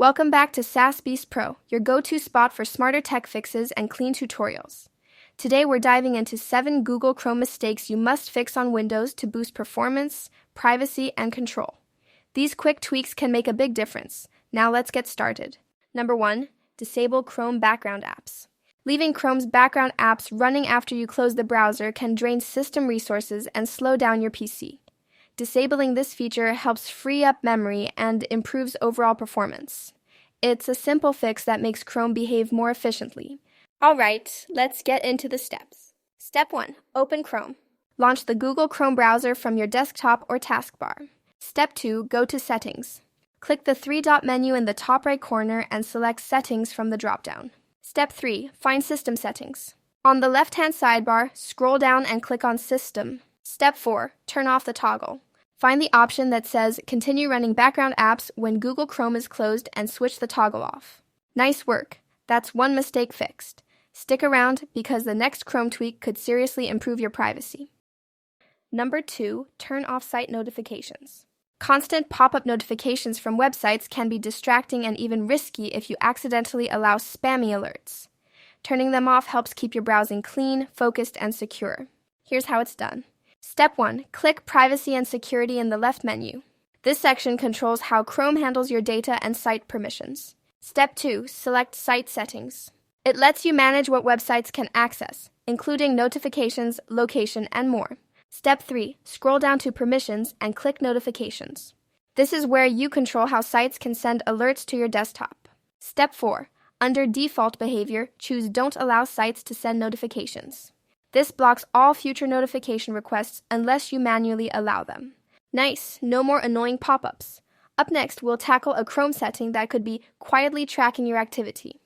Welcome back to Saas Pro, your go-to spot for smarter tech fixes and clean tutorials. Today we're diving into 7 Google Chrome mistakes you must fix on Windows to boost performance, privacy, and control. These quick tweaks can make a big difference. Now let's get started. Number 1. Disable Chrome background apps. Leaving Chrome's background apps running after you close the browser can drain system resources and slow down your PC. Disabling this feature helps free up memory and improves overall performance. It's a simple fix that makes Chrome behave more efficiently. Alright, let's get into the steps. Step 1. Open Chrome. Launch the Google Chrome browser from your desktop or taskbar. Step 2. Go to Settings. Click the 3-dot menu in the top right corner and select Settings from the dropdown. Step 3. Find System Settings. On the left-hand sidebar, scroll down and click on System. Step 4. Turn off the toggle. Find the option that says Continue running background apps when Google Chrome is closed and switch the toggle off. Nice work. That's one mistake fixed. Stick around because the next Chrome tweak could seriously improve your privacy. Number 2. Turn off site notifications. Constant pop-up notifications from websites can be distracting and even risky if you accidentally allow spammy alerts. Turning them off helps keep your browsing clean, focused, and secure. Here's how it's done. Step 1. Click Privacy and Security in the left menu. This section controls how Chrome handles your data and site permissions. Step 2. Select Site Settings. It lets you manage what websites can access, including notifications, location, and more. Step 3. Scroll down to Permissions and click Notifications. This is where you control how sites can send alerts to your desktop. Step 4. Under Default Behavior, choose Don't Allow Sites to Send Notifications. This blocks all future notification requests unless you manually allow them. Nice, no more annoying pop-ups. Up next, we'll tackle a Chrome setting that could be quietly tracking your activity.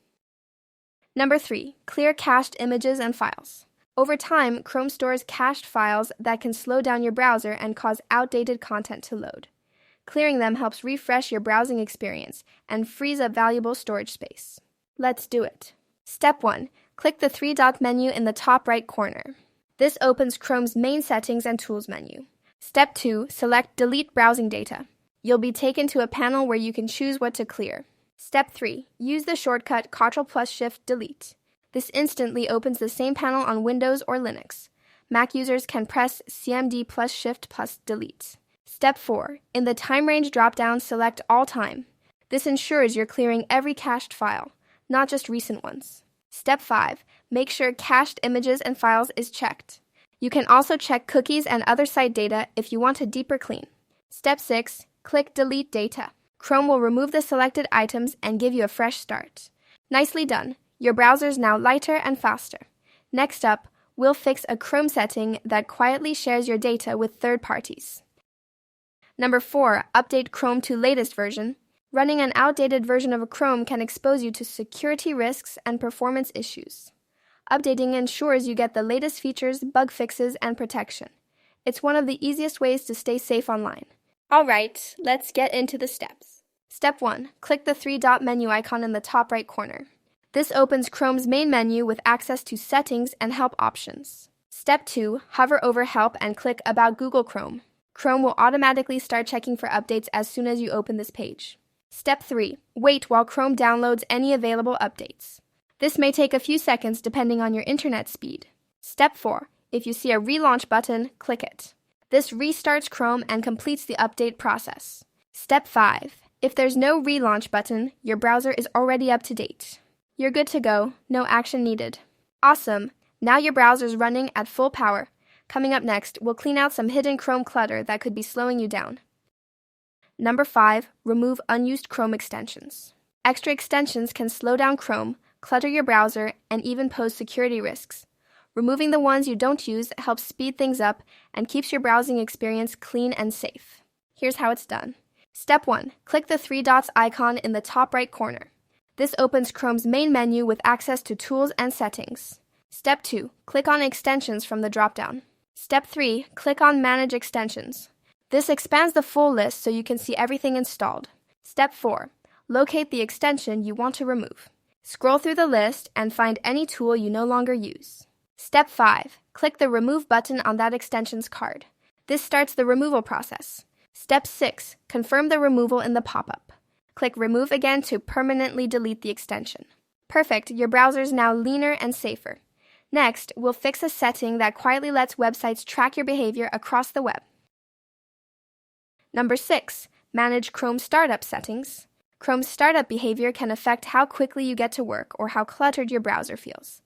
Number 3. Clear cached images and files. Over time, Chrome stores cached files that can slow down your browser and cause outdated content to load. Clearing them helps refresh your browsing experience and frees up valuable storage space. Let's do it. Step 1. Click the 3-dot menu in the top right corner. This opens Chrome's main settings and tools menu. Step 2. Select Delete Browsing Data. You'll be taken to a panel where you can choose what to clear. Step 3. Use the shortcut Ctrl+Shift-Delete. This instantly opens the same panel on Windows or Linux. Mac users can press CMD+Shift+Delete. Step 4. In the Time Range dropdown, select All Time. This ensures you're clearing every cached file, not just recent ones. Step 5. Make sure cached images and files is checked. You can also check cookies and other site data if you want a deeper clean. Step 6. Click Delete Data. Chrome will remove the selected items and give you a fresh start. Nicely done. Your browser's now lighter and faster. Next up, we'll fix a Chrome setting that quietly shares your data with third parties. Number 4. Update Chrome to latest version. Running an outdated version of Chrome can expose you to security risks and performance issues. Updating ensures you get the latest features, bug fixes, and protection. It's one of the easiest ways to stay safe online. Alright, let's get into the steps. Step 1. Click the 3-dot menu icon in the top right corner. This opens Chrome's main menu with access to settings and help options. Step 2. Hover over Help and click About Google Chrome. Chrome will automatically start checking for updates as soon as you open this page. Step 3. Wait while Chrome downloads any available updates. This may take a few seconds depending on your internet speed. Step 4. If you see a relaunch button, click it. This restarts Chrome and completes the update process. Step 5. If there's no relaunch button, your browser is already up to date. You're good to go, no action needed. Awesome! Now your browser's running at full power. Coming up next, we'll clean out some hidden Chrome clutter that could be slowing you down. Number 5. Remove unused Chrome extensions. Extra extensions can slow down Chrome, clutter your browser, and even pose security risks. Removing the ones you don't use helps speed things up and keeps your browsing experience clean and safe. Here's how it's done. Step 1. Click the 3 dots icon in the top right corner. This opens Chrome's main menu with access to tools and settings. Step 2. Click on Extensions from the dropdown. Step 3. Click on Manage Extensions. This expands the full list so you can see everything installed. Step 4. Locate the extension you want to remove. Scroll through the list and find any tool you no longer use. Step 5. Click the Remove button on that extension's card. This starts the removal process. Step 6. Confirm the removal in the pop-up. Click Remove again to permanently delete the extension. Perfect, your browser is now leaner and safer. Next, we'll fix a setting that quietly lets websites track your behavior across the web. Number 6, manage Chrome startup settings. Chrome's startup behavior can affect how quickly you get to work or how cluttered your browser feels.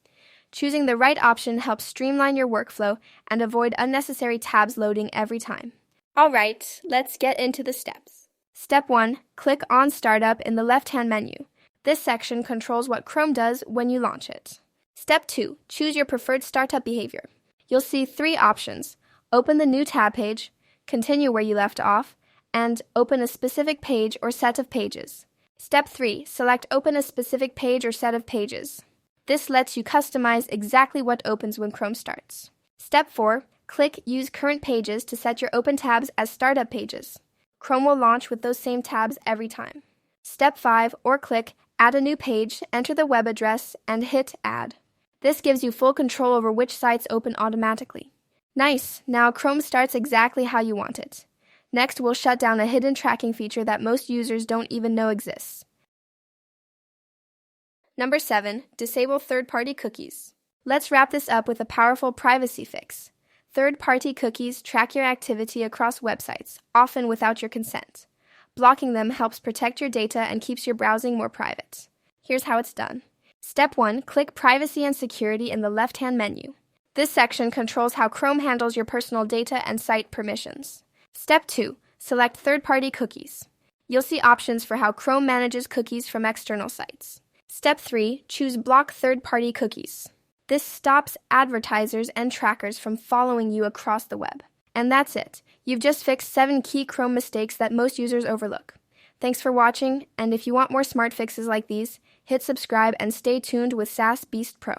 Choosing the right option helps streamline your workflow and avoid unnecessary tabs loading every time. All right, let's get into the steps. Step 1, click on Startup in the left-hand menu. This section controls what Chrome does when you launch it. Step 2, choose your preferred startup behavior. You'll see 3 options: open the new tab page, continue where you left off, and open a specific page or set of pages. Step 3, select open a specific page or set of pages. This lets you customize exactly what opens when Chrome starts. Step 4, click Use Current Pages to set your open tabs as startup pages. Chrome will launch with those same tabs every time. Step 5, or click Add a new page, enter the web address, and hit Add. This gives you full control over which sites open automatically. Nice! Now Chrome starts exactly how you want it. Next, we'll shut down a hidden tracking feature that most users don't even know exists. Number 7, disable third-party cookies. Let's wrap this up with a powerful privacy fix. Third-party cookies track your activity across websites, often without your consent. Blocking them helps protect your data and keeps your browsing more private. Here's how it's done. Step 1, click Privacy and Security in the left-hand menu. This section controls how Chrome handles your personal data and site permissions. Step 2, select third-party cookies. You'll see options for how Chrome manages cookies from external sites. Step 3, choose Block Third-Party Cookies. This stops advertisers and trackers from following you across the web. And that's it. You've just fixed 7 key Chrome mistakes that most users overlook. Thanks for watching, and if you want more smart fixes like these, hit subscribe and stay tuned with Saas Beast Pro.